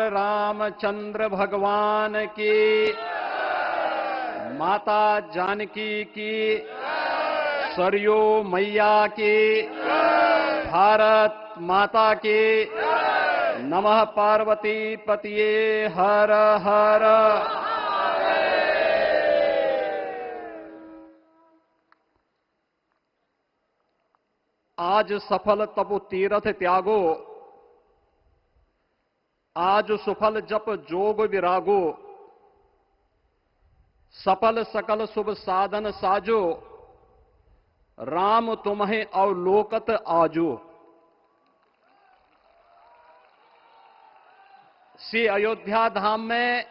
रामचंद्र भगवान की, माता जानकी की, सरयू मैया की, भारत माता की, नमः पार्वती पतिये हर हर। आज सफल तपु तीरथ त्यागो, आज सुफल जप जोग विरागो, सफल सकल शुभ साधन साजो, राम तुम्हें अवलोकत आजो। श्री अयोध्या धाम में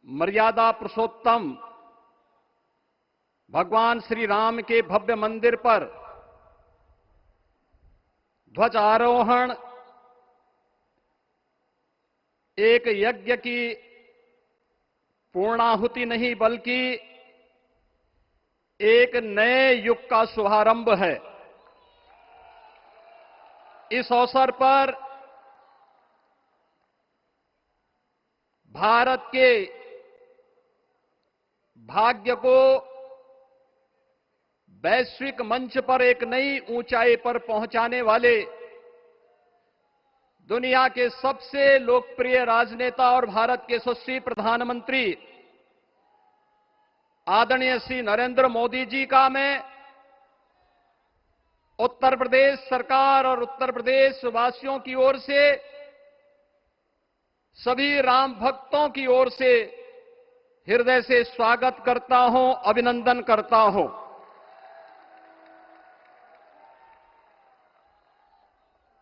मर्यादा पुरुषोत्तम भगवान श्री राम के भव्य मंदिर पर ध्वजारोहण एक यज्ञ की पूर्णाहुति नहीं बल्कि एक नए युग का शुभारंभ है। इस अवसर पर भारत के भाग्य को वैश्विक मंच पर एक नई ऊंचाई पर पहुंचाने वाले दुनिया के सबसे लोकप्रिय राजनेता और भारत के यशस्वी प्रधानमंत्री आदरणीय श्री नरेंद्र मोदी जी का मैं उत्तर प्रदेश सरकार और उत्तर प्रदेश वासियों की ओर से, सभी राम भक्तों की ओर से हृदय से स्वागत करता हूं, अभिनंदन करता हूं।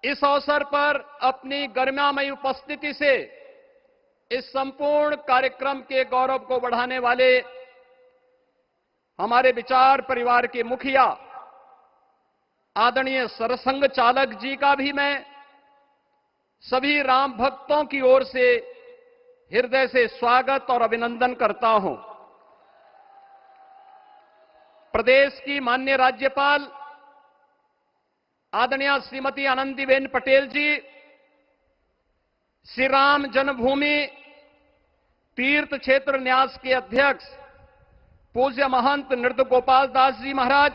इस अवसर पर अपनी गरिमामयी उपस्थिति से इस संपूर्ण कार्यक्रम के गौरव को बढ़ाने वाले हमारे विचार परिवार के मुखिया आदरणीय सरसंघ चालक जी का भी मैं सभी राम भक्तों की ओर से हृदय से स्वागत और अभिनंदन करता हूं। प्रदेश की माननीय राज्यपाल आदरणीय श्रीमती आनंदीबेन पटेल जी, श्री राम जन्मभूमि तीर्थ क्षेत्र न्यास के अध्यक्ष पूज्य महंत नृत्य गोपाल दास जी महाराज,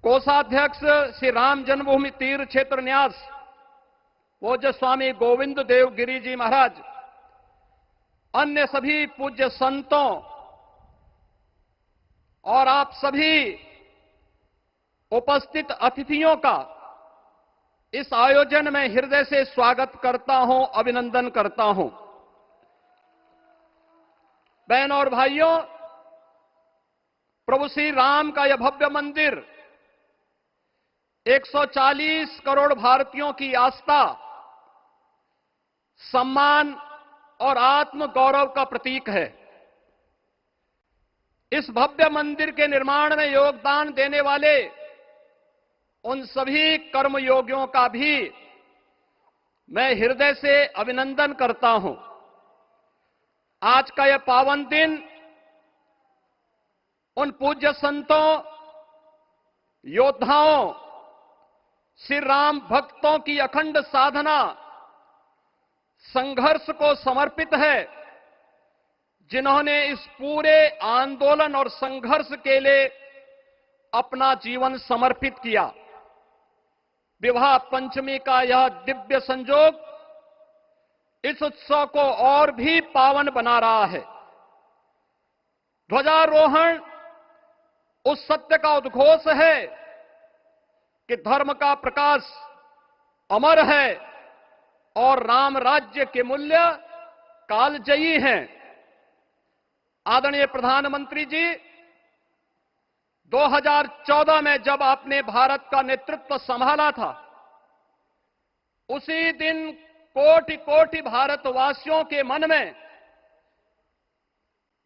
कोषाध्यक्ष श्री राम जन्मभूमि तीर्थ क्षेत्र न्यास पूज्य स्वामी गोविंद देव गिरी जी महाराज, अन्य सभी पूज्य संतों और आप सभी उपस्थित अतिथियों का इस आयोजन में हृदय से स्वागत करता हूं, अभिनंदन करता हूं। बहनों और भाइयों, प्रभु श्री राम का यह भव्य मंदिर 140 करोड़ भारतीयों की आस्था, सम्मान और आत्म गौरव का प्रतीक है। इस भव्य मंदिर के निर्माण में योगदान देने वाले उन सभी कर्मयोगियों का भी मैं हृदय से अभिनंदन करता हूं। आज का यह पावन दिन उन पूज्य संतों, योद्धाओं, श्री राम भक्तों की अखंड साधना, संघर्ष को समर्पित है, जिन्होंने इस पूरे आंदोलन और संघर्ष के लिए अपना जीवन समर्पित किया। विवाह पंचमी का यह दिव्य संयोग इस उत्सव को और भी पावन बना रहा है। ध्वजारोहण उस सत्य का उद्घोष है कि धर्म का प्रकाश अमर है और राम राज्य के मूल्य कालजयी हैं। आदरणीय प्रधानमंत्री जी, 2014 में जब आपने भारत का नेतृत्व संभाला था, उसी दिन कोटि कोटि भारतवासियों के मन में,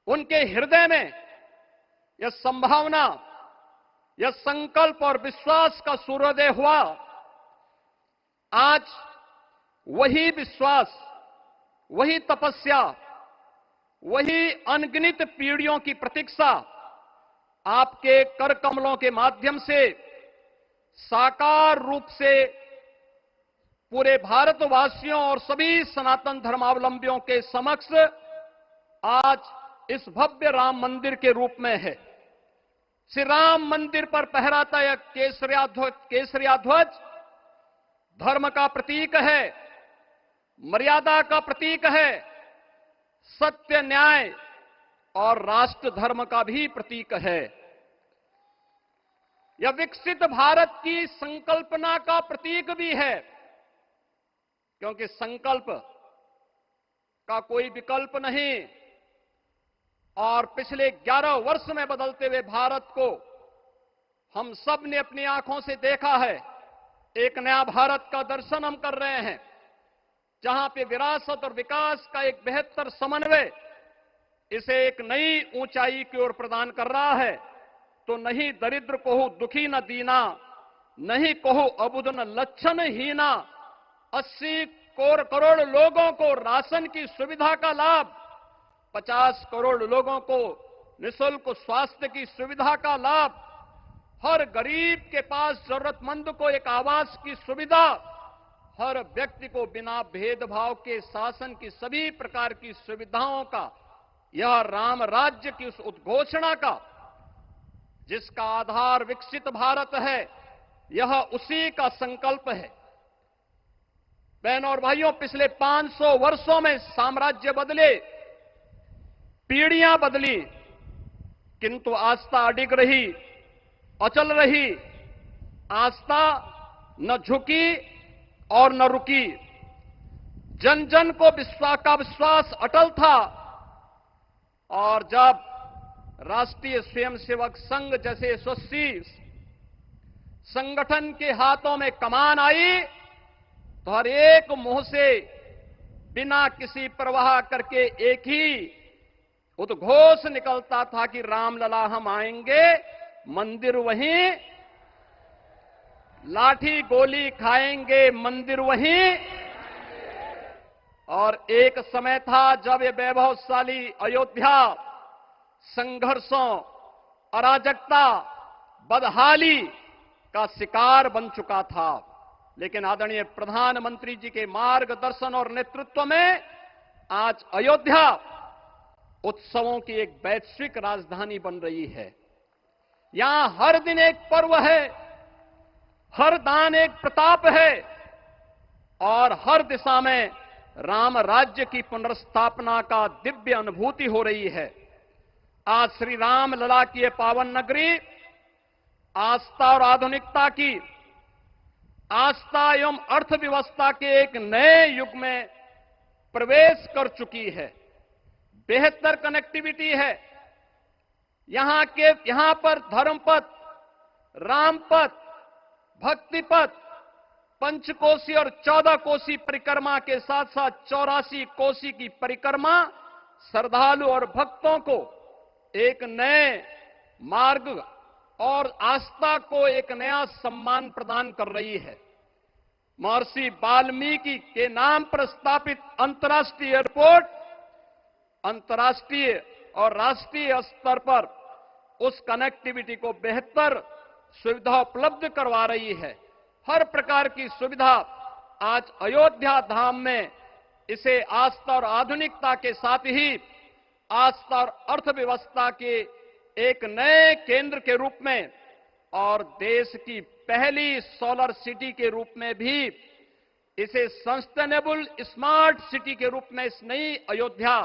उनके हृदय में यह संभावना, यह संकल्प और विश्वास का सूर्योदय हुआ। आज वही विश्वास, वही तपस्या, वही अनगिनत पीढ़ियों की प्रतीक्षा आपके कर कमलों के माध्यम से साकार रूप से पूरे भारतवासियों और सभी सनातन धर्मावलंबियों के समक्ष आज इस भव्य राम मंदिर के रूप में है। श्री राम मंदिर पर फहराता यह केसरिया ध्वज धर्म का प्रतीक है, मर्यादा का प्रतीक है, सत्य, न्याय और राष्ट्र धर्म का भी प्रतीक है। यह विकसित भारत की संकल्पना का प्रतीक भी है, क्योंकि संकल्प का कोई विकल्प नहीं। और पिछले 11 वर्ष में बदलते हुए भारत को हम सब ने अपनी आंखों से देखा है। एक नया भारत का दर्शन हम कर रहे हैं, जहां पे विरासत और विकास का एक बेहतर समन्वय इसे एक नई ऊंचाई की ओर प्रदान कर रहा है। तो नहीं दरिद्र को दुखी न दीना, नहीं कहो अबुध न लक्षण हीना। 80 करोड़ लोगों को राशन की सुविधा का लाभ, 50 करोड़ लोगों को निःशुल्क स्वास्थ्य की सुविधा का लाभ, हर गरीब के पास जरूरतमंद को एक आवास की सुविधा, हर व्यक्ति को बिना भेदभाव के शासन की सभी प्रकार की सुविधाओं का, यह राम राज्य की उस उद्घोषणा का जिसका आधार विकसित भारत है, यह उसी का संकल्प है। बहनों और भाइयों, पिछले 500 वर्षों में साम्राज्य बदले, पीढ़ियां बदली, किंतु आस्था अडिग रही, अचल रही। आस्था न झुकी और न रुकी। जन जन को विश्वास अटल था। और जब राष्ट्रीय स्वयंसेवक संघ जैसे यशस्वी संगठन के हाथों में कमान आई, तो हर एक मुंह से बिना किसी परवाह करके एक ही उद्घोष निकलता था कि रामलला हम आएंगे, मंदिर वहीं, लाठी गोली खाएंगे, मंदिर वहीं। और एक समय था जब ये वैभवशाली अयोध्या संघर्षों, अराजकता, बदहाली का शिकार बन चुका था। लेकिन आदरणीय प्रधानमंत्री जी के मार्गदर्शन और नेतृत्व में आज अयोध्या उत्सवों की एक वैश्विक राजधानी बन रही है। यहां हर दिन एक पर्व है, हर दान एक प्रताप है और हर दिशा में राम राज्य की पुनर्स्थापना का दिव्य अनुभूति हो रही है। आज श्री राम लला की ये पावन नगरी आस्था और आधुनिकता की, आस्था एवं अर्थव्यवस्था के एक नए युग में प्रवेश कर चुकी है। बेहतर कनेक्टिविटी है। यहां पर धर्मपथ, रामपथ, भक्तिपथ, पंचकोसी और 14 कोसी परिक्रमा के साथ साथ 84 कोसी की परिक्रमा श्रद्धालु और भक्तों को एक नए मार्ग और आस्था को एक नया सम्मान प्रदान कर रही है। महर्षि वाल्मीकि के नाम पर स्थापित अंतर्राष्ट्रीय एयरपोर्ट अंतर्राष्ट्रीय और राष्ट्रीय स्तर पर उस कनेक्टिविटी को बेहतर सुविधा उपलब्ध करवा रही है। हर प्रकार की सुविधा आज अयोध्या धाम में इसे आस्था और आधुनिकता के साथ ही आस्था और अर्थव्यवस्था के एक नए केंद्र के रूप में और देश की पहली सोलर सिटी के रूप में भी, इसे सस्टेनेबल स्मार्ट सिटी के रूप में इस नई अयोध्या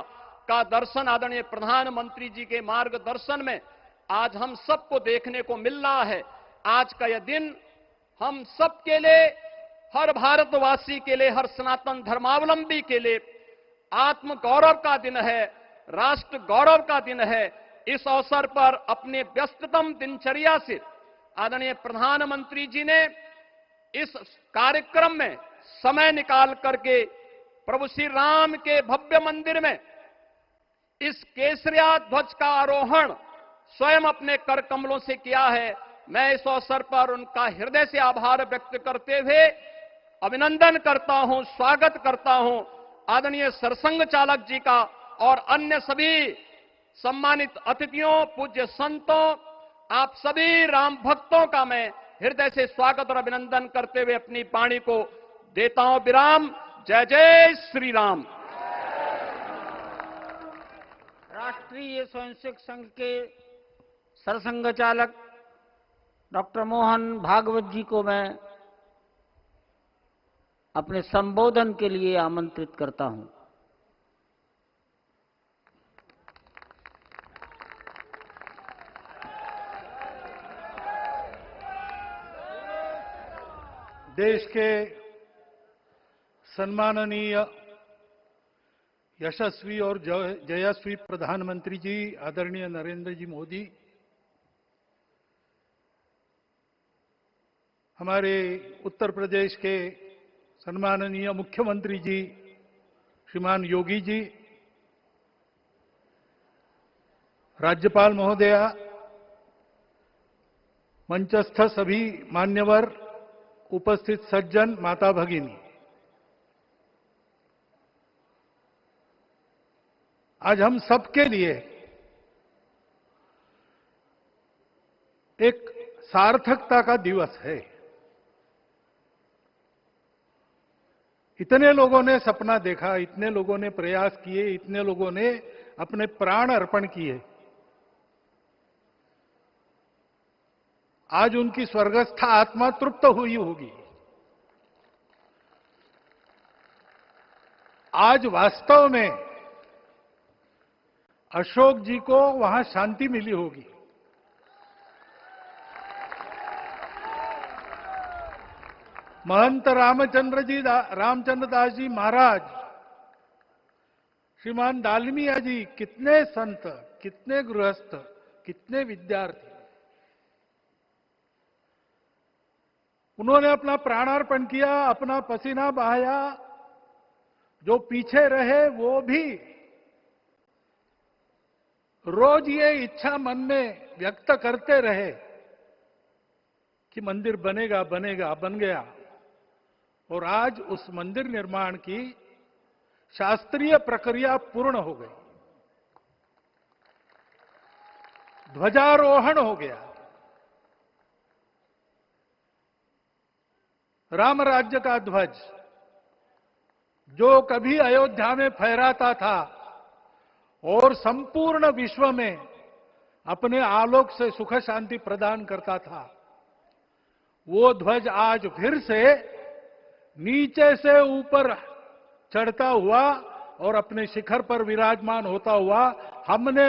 का दर्शन आदरणीय प्रधानमंत्री जी के मार्गदर्शन में आज हम सबको देखने को मिल रहा है। आज का यह दिन हम सबके लिए, हर भारतवासी के लिए, हर सनातन धर्मावलंबी के लिए आत्म गौरव का दिन है, राष्ट्र गौरव का दिन है। इस अवसर पर अपने व्यस्ततम दिनचर्या से आदरणीय प्रधानमंत्री जी ने इस कार्यक्रम में समय निकाल करके प्रभु श्री राम के भव्य मंदिर में इस केसरिया ध्वज का आरोहण स्वयं अपने कर कमलों से किया है। मैं इस अवसर पर उनका हृदय से आभार व्यक्त करते हुए अभिनंदन करता हूं, स्वागत करता हूं आदरणीय सरसंघ चालक जी का और अन्य सभी सम्मानित अतिथियों, पूज्य संतों, आप सभी राम भक्तों का मैं हृदय से स्वागत और अभिनंदन करते हुए अपनी वाणी को देता हूं विराम। जय जय श्री राम। राष्ट्रीय स्वयंसेवक संघ के सरसंघ चालक डॉक्टर मोहन भागवत जी को मैं अपने संबोधन के लिए आमंत्रित करता हूं। देश के सम्माननीय यशस्वी और जयस्वी प्रधानमंत्री जी आदरणीय नरेंद्र जी मोदी, हमारे उत्तर प्रदेश के सम्माननीय मुख्यमंत्री जी श्रीमान योगी जी, राज्यपाल महोदया, मंचस्थ सभी मान्यवर, उपस्थित सज्जन, माता भगिनी, आज हम सबके लिए एक सार्थकता का दिवस है। इतने लोगों ने सपना देखा, इतने लोगों ने प्रयास किए, इतने लोगों ने अपने प्राण अर्पण किए। आज उनकी स्वर्गस्थ आत्मा तृप्त हुई होगी। आज वास्तव में अशोक जी को वहां शांति मिली होगी। महंत रामचंद्र दास जी महाराज, श्रीमान दालमिया जी, कितने संत, कितने गृहस्थ, कितने विद्यार्थी, उन्होंने अपना प्राणार्पण किया, अपना पसीना बहाया। जो पीछे रहे वो भी रोज ये इच्छा मन में व्यक्त करते रहे कि मंदिर बनेगा बनेगा, बन गया। और आज उस मंदिर निर्माण की शास्त्रीय प्रक्रिया पूर्ण हो गई, ध्वजारोहण हो गया। राम राज्य का ध्वज जो कभी अयोध्या में फहराता था और संपूर्ण विश्व में अपने आलोक से सुख शांति प्रदान करता था, वो ध्वज आज फिर से नीचे से ऊपर चढ़ता हुआ और अपने शिखर पर विराजमान होता हुआ हमने